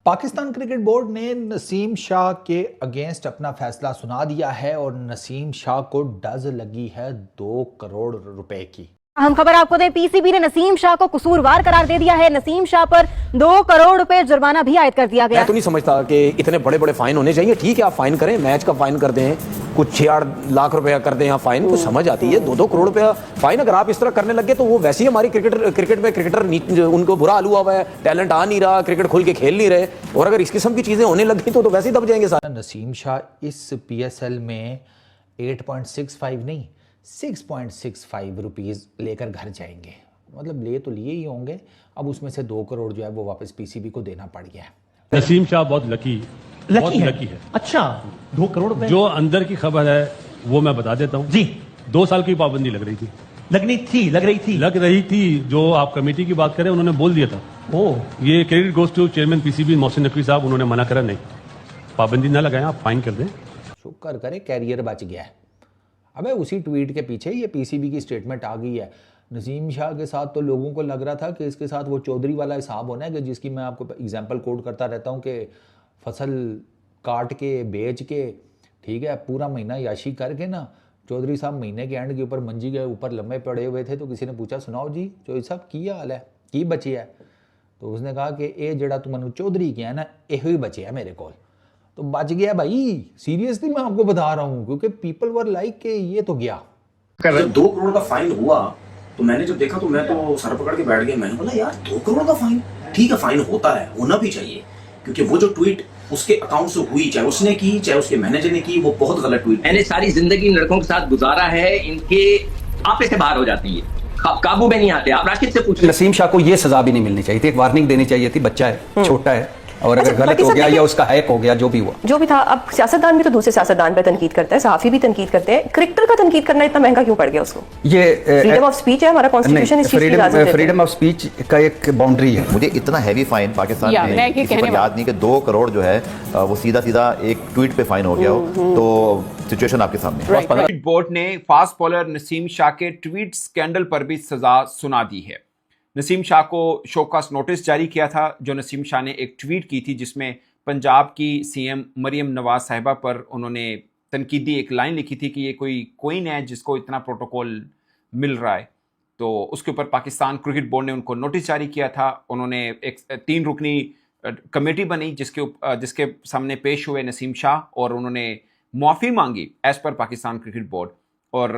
Pakistan cricket board ने नसीम शाह के against अपना फैसला सुना दिया है और नसीम शाह को डज लगी है 2 करोड़ रुपए की। अहम खबर आपको दें, पीसीबी ने नसीम शाह को कसूरवार करार दे दिया है। नसीम शाह पर 2 करोड़ रुपए जुर्माना भी आयद कर दिया गया। मैं तो नहीं समझता कि इतने बड़े बड़े फाइन होने चाहिए। ठीक है, आप फाइन करें, मैच का फाइन कर दें, कुछ 6-8 लाख रुपया कर दें, फाइन तो समझ आती है। 2-2 करोड़ रुपया फाइन अगर आप इस तरह करने लगे तो वो वैसे ही हमारी क्रिकेटर उनको बुरा हाल हुआ है, टैलेंट आ नहीं रहा, क्रिकेट खुल के खेल नहीं रहे, और अगर इस किस्म की चीजें होने लगी तो वैसे ही दब जाएंगे सारे। नसीम शाह इस PSL में 8.65 नहीं 6.65 रुपीज़ लेकर घर जाएंगे। मतलब ले तो लिए ही होंगे, अब उसमें से 2 करोड़ जो है वो वापस PCB को देना पड़ गया है। नसीम शाह बहुत लकी है। अच्छा, 2 करोड़ रुपए। जो अंदर की खबर है वो मैं बता देता हूँ जी। 2 साल की पाबंदी लग रही थी। जो आप कमेटी की बात करें, उन्होंने बोल दिया था। ये credit goes to chairman PCB Mohsin Naqvi साहब, उन्होंने मना करा नहीं, पाबंदी ना लगाएं, आप फाइन कर दें। शुक्र करे कैरियर बच गया है। अबे उसी ट्वीट के पीछे ये PCB की स्टेटमेंट आ गई है। नसीम शाह के साथ तो लोगों को लग रहा था कि इसके साथ वो चौधरी वाला हिसाब होना है कि जिसकी मैं आपको एग्जांपल कोट करता रहता हूँ कि फसल काट के बेच के, ठीक है, पूरा महीना याशी करके ना, चौधरी साहब महीने के एंड के ऊपर मंजी के ऊपर लम्बे पड़े हुए थे। तो किसी ने पूछा, सुनाओ जी चौधरी साहब की हाल है, की बची है? तो उसने कहा कि ये जड़ा तू मनु चौधरी किया है ना, यो ही बचे है मेरे को। तो बच गया भाई, सीरियसली मैं आपको बता रहा हूँ, क्योंकि पीपल वर लाइक के ये तो गया। जब 2 करोड़ का फाइन हुआ तो मैंने जब देखा तो मैं तो सर पकड़ के बैठ गया। मैंने बोला यार 2 करोड़ का फाइन, ठीक है, फाइन होता है, होना भी चाहिए, क्योंकि वो जो ट्वीट उसके अकाउंट से हुई, चाहे उसने की चाहे उसके मैनेजर ने की, वो बहुत गलत ट्वीट। मैंने सारी जिंदगी लड़कों के साथ गुजारा है, इनके आपे से बाहर हो जाती है, काबू में नहीं आते। आप राशिद से पूछें। नसीम शाह को ये सजा भी नहीं मिलनी चाहिए थी, एक वार्निंग देनी चाहिए थी। बच्चा है, छोटा है, और अगर गलत हो गया या उसका हैक हो गया, जो भी हुआ, जो भी था। अब सियासतदान भी तो दूसरे सियासतदान पे तनकीद करता है, सहाफी भी तनकीद करते हैं, क्रिकेटर का तनकीद करना इतना महंगा क्यों पड़ गया उसको? ये फ्रीडम ऑफ स्पीच है, हमारा कॉन्स्टिट्यूशन इस चीज की इजाजत देता है। फ्रीडम ऑफ स्पीच का एक बाउंड्री है। मुझे इतना हैवी फाइन पाकिस्तान में किसी पर याद नहीं कि 2 करोड़ जो है वो सीधा सीधा एक ट्वीट पे फाइन हो गया हो, तो सिचुएशन आपके सामने। क्रिकेट बोर्ड ने फास्ट बॉलर नसीम शाह के ट्वीट स्कैंडल पर भी सजा सुना दी है। नसीम शाह को शोकॉस नोटिस जारी किया था, जो नसीम शाह ने एक ट्वीट की थी जिसमें पंजाब की CM मरियम नवाज साहिबा पर उन्होंने तनकीदी एक लाइन लिखी थी कि ये कोई कोइन है जिसको इतना प्रोटोकॉल मिल रहा है। तो उसके ऊपर पाकिस्तान क्रिकेट बोर्ड ने उनको नोटिस जारी किया था। उन्होंने एक 3 रुकनी कमेटी बनी जिसके सामने पेश हुए नसीम शाह, और उन्होंने मुआफ़ी मांगी as per Pakistan cricket board. और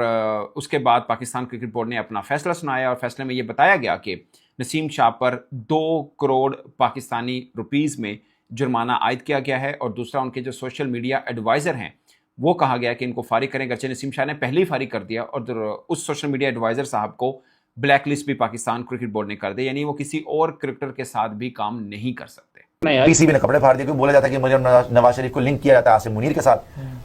उसके बाद पाकिस्तान क्रिकेट बोर्ड ने अपना फैसला सुनाया, और फैसले में ये बताया गया कि नसीम शाह पर 2 करोड़ पाकिस्तानी रुपीज़ में जुर्माना आयद किया गया है। और दूसरा, उनके जो सोशल मीडिया एडवाइज़र हैं वो कहा गया कि इनको फारिग करें। गरचे नसीम शाह ने पहले ही फारिग कर दिया, और उस सोशल मीडिया एडवाइज़र साहब को ब्लैक लिस्ट भी पाकिस्तान क्रिकेट बोर्ड ने कर दी, यानी वो किसी और क्रिकेटर के साथ भी काम नहीं कर सकते। PCB ने कपड़े फाड़ दिए, क्योंकि बोला जाता है कि मरियम नवाज शरीफ को लिंक किया जाता है आसिम मुनीर के साथ,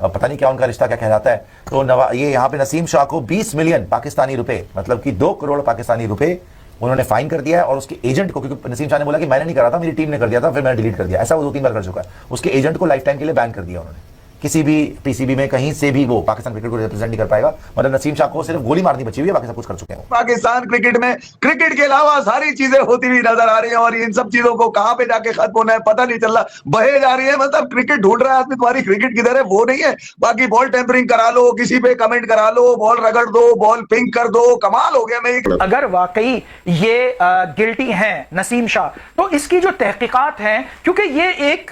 पता नहीं क्या उनका रिश्ता क्या कहलाता है। तो ये यहाँ पे नसीम शाह को 20 मिलियन पाकिस्तानी रुपए, मतलब कि 2 करोड़ पाकिस्तानी रुपए उन्होंने फाइन कर दिया है। और उसके एजेंट को, क्योंकि नसीम शाह ने बोला कि मैंने नहीं करा था, मेरी टीम ने कर दिया था, फिर मैंने डिलीट कर दिया, ऐसा वो 2-3 बार कर चुका है। उसके एजेंट को लाइफ टाइम के लिए बैन कर दिया उन्होंने, किसी भी PCB में कहीं से भी वो पाकिस्तान क्रिकेट को रिप्रेजेंट नहीं कर पाएगा। मतलब नसीम शाह को सिर्फ गोली मारनी बची हुई है, बाकी सब कुछ कर चुके हैं। पाकिस्तान क्रिकेट में क्रिकेट के अलावा सारी चीजें होती हुई नजर आ रही हैं, और इन सब चीजों को कहां पे जाके खत्म होना है पता नहीं चल रहा, बहे जा रही है। मतलब क्रिकेट ढूंढ रहा है आदमी, तुम्हारी क्रिकेट किधर है वो नहीं है। बाकी बॉल टेम्परिंग करा लो, किसी पे कमेंट करा लो, बॉल रगड़ दो, बॉल पिंक कर दो, कमाल हो गया। मैं अगर वाकई ये गिल्टी हैं नसीम शाह, तो इसकी जो तहकीकात हैं, क्योंकि ये एक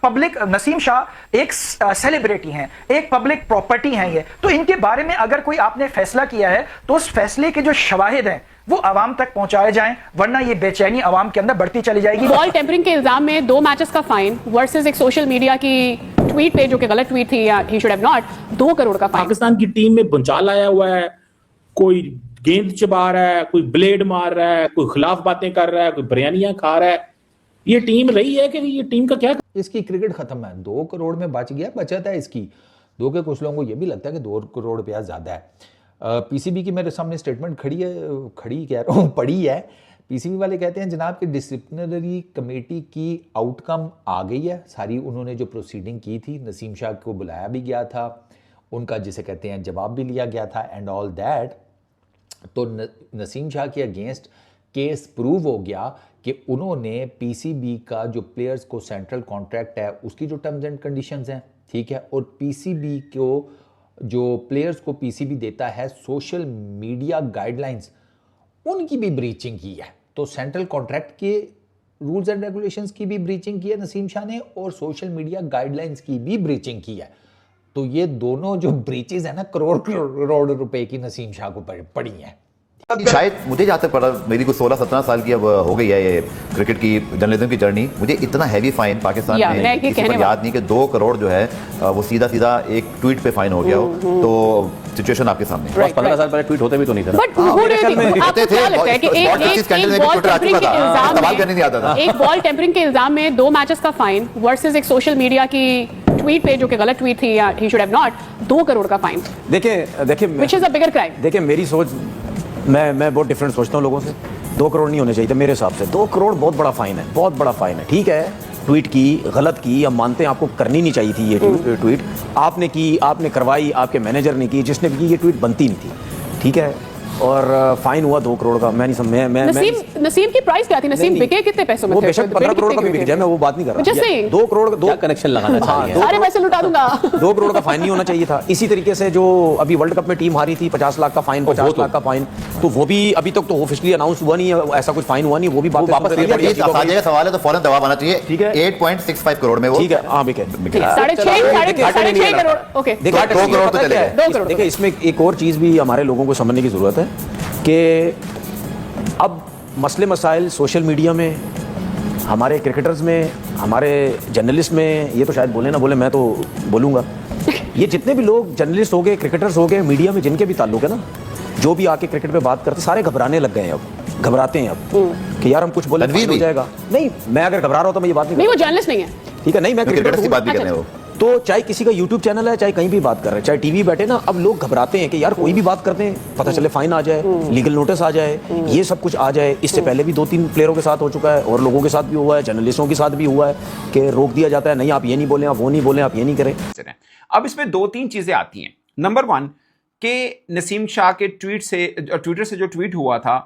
पब्लिक, नसीम शाह एक सेलिब्रिटी हैं, एक पब्लिक प्रॉपर्टी है ये, तो इनके बारे में अगर कोई आपने फैसला किया है तो उस फैसले के जो शवाहिद हैं वो आवाम तक पहुंचाए जाएं, वरना ये बेचैनी आवाम के अंदर बढ़ती चली जाएगी। बॉल टेम्परिंग के इल्जाम में 2 मैचेस का फाइन वर्सेस एक सोशल मीडिया की ट्वीट पे जो कि गलत ट्वीट थी, या he should have not, 2 crore का फाइन। पाकिस्तान की टीम में भूचाल आया हुआ है, कोई गेंद चबा रहा है, कोई ब्लेड मार रहा है, कोई खिलाफ बातें कर रहा है, कोई बिरयानियां खा रहा है। ये टीम रही है कि ये टीम का क्या? इसकी क्रिकेट खत्म है। 2 करोड़ में बच गया, बचत है इसकी 2 के। कुछ लोगों को ये भी लगता है कि 2 करोड़ रुपया ज़्यादा है। PCB की मेरे सामने स्टेटमेंट पड़ी है। PCB वाले कहते हैं जनाब कि डिसिप्लिनरी कमेटी की आउटकम आ गई है सारी। उन्होंने जो प्रोसीडिंग की थी, नसीम शाह को बुलाया भी गया था, उनका जिसे कहते हैं जवाब भी लिया गया था एंड ऑल दैट। तो नसीम शाह के अगेंस्ट केस प्रूव हो गया कि उन्होंने पीसीबी का जो प्लेयर्स को सेंट्रल कॉन्ट्रैक्ट है उसकी जो टर्म्स एंड कंडीशंस हैं, ठीक है, और पीसीबी को जो प्लेयर्स को पीसीबी देता है सोशल मीडिया गाइडलाइंस, उनकी भी ब्रीचिंग की है। तो सेंट्रल कॉन्ट्रैक्ट के रूल्स एंड रेगुलेशंस की भी ब्रीचिंग की है नसीम शाह ने, और सोशल मीडिया गाइडलाइंस की भी ब्रीचिंग की है। तो ये दोनों जो ब्रीचेज है ना, करोड़ करोड़ रुपए की नसीम शाह को पड़ी हैं। शायद मुझे जहाँ तक पता, मेरी कुछ 16-17 साल की अब हो गई है ये क्रिकेट की जर्नलिज्म की जर्नी, मुझे इतना हैवी फाइन पाकिस्तान में किसी पर याद नहीं कि 2 करोड़ जो है वो सीधा सीधा एक ट्वीट पे फाइन हो गया हो। तो सिचुएशन आपके सामने 15 साल पहले ट्वीट होते भी तो नहीं थे। एक बॉल टेम्परिंग के इल्जाम में 2 मैचेस का फाइन वर्सेस एक सोशल मीडिया की ट्वीट पे जो कि गलत ट्वीट थी, he should have not, 2 crore का फाइन। देखिए which is a bigger crime. देखिए मेरी सोच, मैं बहुत डिफरेंट सोचता हूँ लोगों से। 2 करोड़ नहीं होने चाहिए थे मेरे हिसाब से। 2 करोड़ बहुत बड़ा फाइन है, बहुत बड़ा फाइन है। ठीक है, ट्वीट की, गलत की, हम मानते हैं आपको करनी नहीं चाहिए थी ये ट्वीट, आपने की, आपने करवाई, आपके मैनेजर ने की, जिसने भी की, ये ट्वीट बनती नहीं थी। ठीक है, और फाइन हुआ 2 करोड़ का। मैं नहीं समझ, नसीम की प्राइस क्या थी? नसीम बिके कितने पैसों में? वो बेशक 15 करोड़ का भी बिक जाए, मैं वो बात नहीं कर रहा। 2 करोड़ का कनेक्शन लगाना चाहिए, सारे पैसे लुटा दूंगा। 2 करोड़ का फाइन नहीं होना चाहिए था। इसी तरीके से जो अभी वर्ल्ड कप में टीम हारी थी, 50 लाख का फाइन, 50 लाख का फाइन, तो वो भी अभी तक तो ऑफिशियली अनाउंस हुआ नहीं है, ऐसा कुछ फाइन हुआ नहीं, वो भी वापस सवाल है तो फौरन जवाब आना चाहिए। ठीक है, 8.65 करोड़ में वो, ठीक है, हाँ बिके 6.5 करोड़। ओके, 2 करोड़ तो चले गए। देखिए इसमें एक और चीज भी हमारे लोगों को समझने की जरूरत है कि अब मसले मसाइल सोशल मीडिया में, हमारे क्रिकेटर्स में, हमारे जर्नलिस्ट में, ये तो शायद बोले ना बोले, मैं तो बोलूँगा, ये जितने भी लोग जर्नलिस्ट हो गए, क्रिकेटर्स हो गए, मीडिया में जिनके भी ताल्लुक है ना, जो भी आके क्रिकेट पे बात करते, सारे घबराने लग गए हैं। अब घबराते हैं अब कि यार हम कुछ बोले हो जाएगा। नहीं, मैं अगर घबरा रहा हूँ तो मैं ये बात नहीं, वो जर्नलिस्ट नहीं है। ठीक है, नहीं, मैं क्रिकेटर्स की बात भी कर रहा हूँ। तो चाहे किसी का यूट्यूब चैनल है, चाहे कहीं भी बात कर रहे हैं, चाहे टीवी बैठे ना, अब लोग घबराते हैं कि यार कोई भी बात करते हैं, पता चले फाइन आ जाए, लीगल नोटिस आ जाए, ये सब कुछ आ जाए। इससे पहले भी 2-3 प्लेयरों के साथ हो चुका है, और लोगों के साथ भी हुआ है, जर्नलिस्टों के साथ भी हुआ है कि रोक दिया जाता है, नहीं आप ये नहीं बोलें, आप वो नहीं बोलें, आप ये नहीं करें। अब इसमें 2-3 चीजें आती हैं। नंबर 1 कि नसीम शाह के ट्विटर से जो ट्वीट हुआ था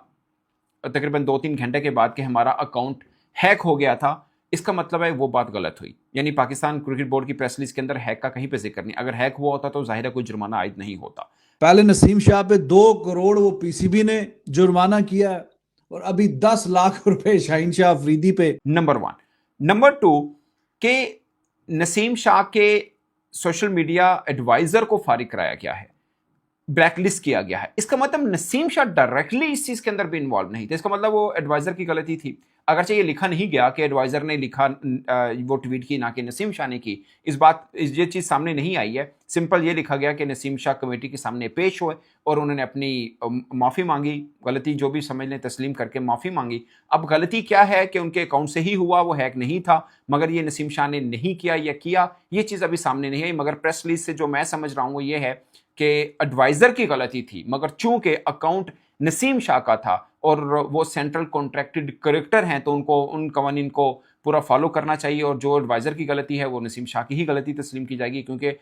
तकरीबन 2-3 घंटे के बाद कि हमारा अकाउंट हैक हो गया था, इसका मतलब है वो बात गलत हुई। यानी पाकिस्तान क्रिकेट बोर्ड की प्रेस रिलीज के अंदर हैक का कहीं पे जिक्र नहीं। अगर हैक हुआ होता तो जाहिर है कोई जुर्माना आयद नहीं होता। पहले नसीम शाह पे 2 करोड़ वो पीसीबी ने जुर्माना किया, और अभी 10 लाख रुपए शाहीन शाह अफरीदी पे। नंबर 1। नंबर 2 के नसीम शाह के सोशल मीडिया एडवाइजर को फारिग कराया गया है, ब्लैकलिस्ट किया गया है। इसका मतलब नसीम शाह डायरेक्टली इस चीज के अंदर भी इन्वॉल्व नहीं थे। इसका मतलब वो एडवाइजर की गलती थी। अगरचे ये लिखा नहीं गया कि एडवाइजर ने लिखा, वो ट्वीट की, ना कि नसीम शाह ने की, ये चीज सामने नहीं आई है। सिंपल ये लिखा गया कि नसीम शाह कमेटी के सामने पेश हुए और उन्होंने अपनी माफी मांगी, गलती जो भी समझ लें तस्लीम करके माफी मांगी। अब गलती क्या है कि उनके अकाउंट से ही हुआ, वो हैक नहीं था, मगर ये नसीम शाह ने नहीं किया या किया, ये चीज अभी सामने नहीं आई। मगर प्रेस रिलीज से जो मैं समझ रहा हूं वो ये है कि एडवाइजर की गलती थी, मगर चूंकि अकाउंट नसीम शाह का था और वो सेंट्रल कॉन्ट्रैक्टेड करेक्टर हैं, तो उनको उन कवानीन को पूरा फॉलो करना चाहिए, और जो एडवाइजर की गलती है वो नसीम शाह की ही गलती तस्लीम की जाएगी, क्योंकि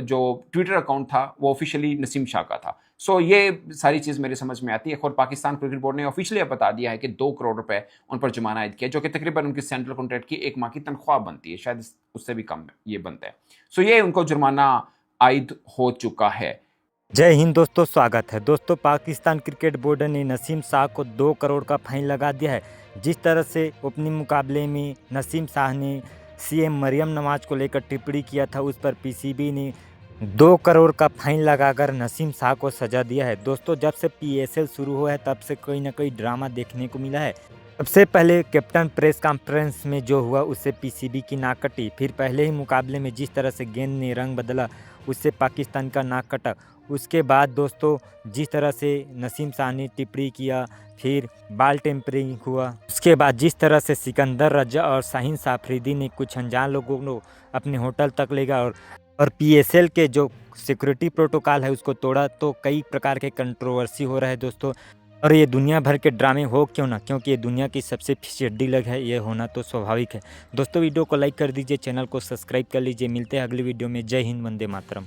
जो ट्विटर अकाउंट था वो ऑफिशियली नसीम शाह का था। सो ये सारी चीज़ मेरे समझ में आती है। और पाकिस्तान क्रिकेट बोर्ड ने ऑफिशियली बता दिया है कि 2 करोड़ रुपए उन पर जुर्माना आयद किया, जो कि तकरीबन उनकी सेंट्रल कॉन्ट्रैक्ट की 1 माह की तनख्वाह बनती है, शायद उससे भी कम ये बनता है। सो ये उनको जुर्माना आयद हो चुका है। जय हिंद दोस्तों, स्वागत है। दोस्तों, पाकिस्तान क्रिकेट बोर्ड ने नसीम शाह को 2 करोड़ का फाइन लगा दिया है। जिस तरह से ओपनिंग मुकाबले में नसीम शाह ने सीएम मरियम नवाज को लेकर टिप्पणी किया था, उस पर पीसीबी ने 2 करोड़ का फाइन लगाकर नसीम शाह को सजा दिया है। दोस्तों, जब से पीएसएल शुरू हुआ है तब से कोई ना कोई ड्रामा देखने को मिला है। सबसे पहले कैप्टन प्रेस कॉन्फ्रेंस में जो हुआ उससे पीसीबी की नाक कटी, फिर पहले ही मुकाबले में जिस तरह से गेंद ने रंग बदला उससे पाकिस्तान का नाक कटा। उसके बाद दोस्तों जिस तरह से नसीम शाह ने टिप्पणी किया, फिर बॉल टेम्परिंग हुआ, उसके बाद जिस तरह से सिकंदर रजा और शाहीन शाह अफरीदी ने कुछ अनजान लोगों को अपने होटल तक ले गया और पीएसएल के जो सिक्योरिटी प्रोटोकॉल है उसको तोड़ा, तो कई प्रकार के कंट्रोवर्सी हो रहा है दोस्तों। और ये दुनिया भर के ड्रामे हो क्यों ना, क्योंकि ये दुनिया की सबसे फिशेडी लग है, ये होना तो स्वाभाविक है। दोस्तों, वीडियो को लाइक कर दीजिए, चैनल को सब्सक्राइब कर लीजिए। मिलते हैं अगली वीडियो में। जय हिंद, वंदे मातरम।